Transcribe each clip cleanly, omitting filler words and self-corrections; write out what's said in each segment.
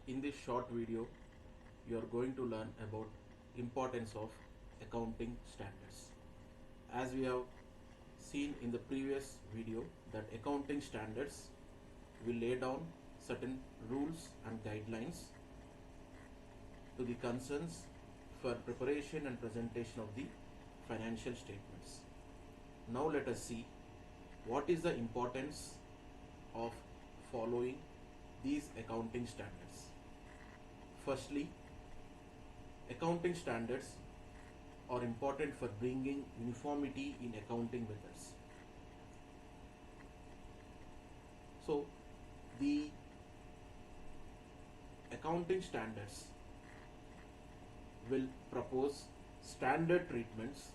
In this short video, you are going to learn about importance of accounting standards. As we have seen in the previous video that accounting standards will lay down certain rules and guidelines to the concerns for preparation and presentation of the financial statements. Now let us see what is the importance of following these accounting standards. Firstly, accounting standards are important for bringing uniformity in accounting methods. So, the accounting standards will propose standard treatments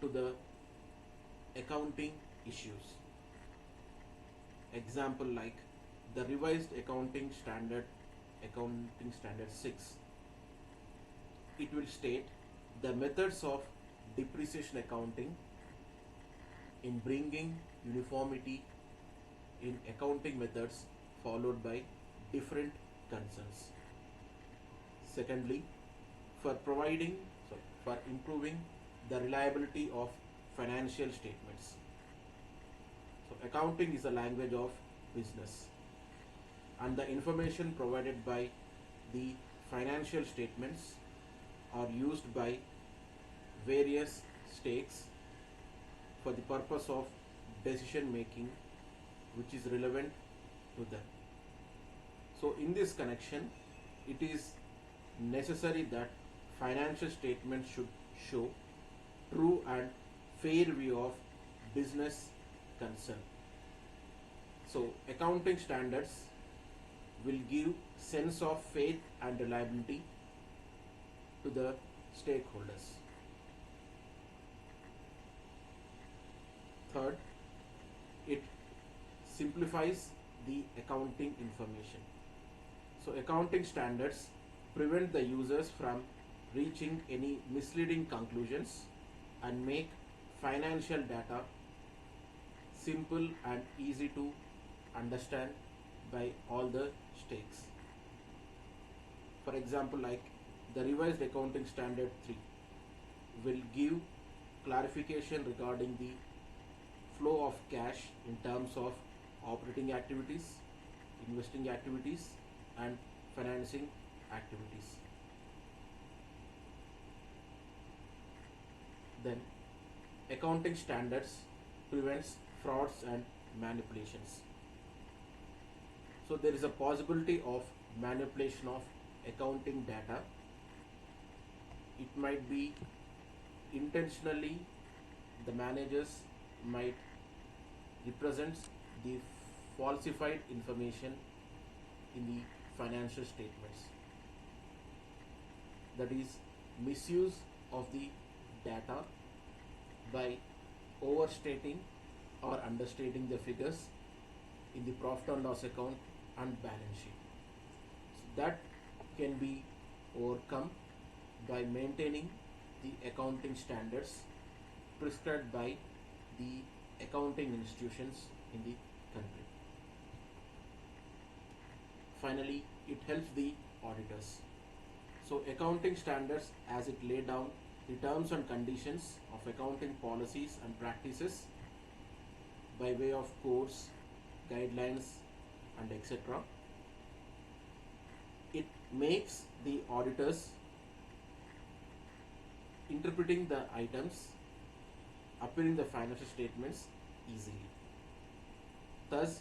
to the accounting issues. Example like the revised accounting standard 6. It will state the methods of depreciation accounting in bringing uniformity in accounting methods followed by different concerns. Secondly, for improving the reliability of financial statements. So accounting is a language of business, and the information provided by the financial statements are used by various stakes for the purpose of decision making which is relevant to them. So in this connection, it is necessary that financial statements should show true and fair view of business concern. So accounting standards will give sense of faith and reliability to the stakeholders. Third, it simplifies the accounting information. So accounting standards prevent the users from reaching any misleading conclusions and make financial data simple and easy to understand by all the stakes. For example, like the revised accounting standard 3 will give clarification regarding the flow of cash in terms of operating activities, investing activities, and financing activities. Then accounting standards prevents frauds and manipulations. So there is a possibility of manipulation of accounting data. It might be intentionally the managers might represent the falsified information in the financial statements. That is misuse of the data by overstating or understating the figures in the profit and loss account and balance sheet. So that can be overcome by maintaining the accounting standards prescribed by the accounting institutions in the country. Finally, it helps the auditors. So accounting standards, as it lay down the terms and conditions of accounting policies and practices by way of codes, guidelines, and etc. It makes the auditors interpreting the items appearing in the financial statements easily. Thus,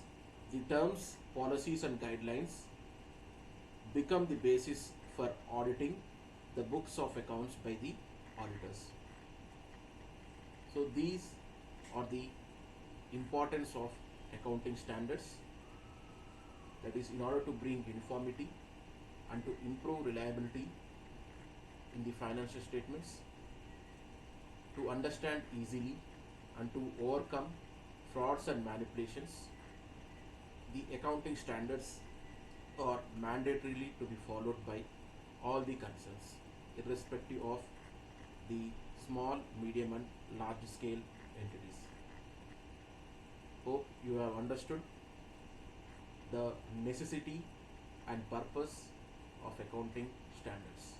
the terms, policies, and guidelines become the basis for auditing the books of accounts by the auditors. So these are the importance of accounting standards, that is in order to bring uniformity and to improve reliability in the financial statements, to understand easily and to overcome frauds and manipulations. The accounting standards are mandatorily to be followed by all the concerns, irrespective of the small, medium, and large scale entities. Hope you have understood the necessity and purpose accounting standards.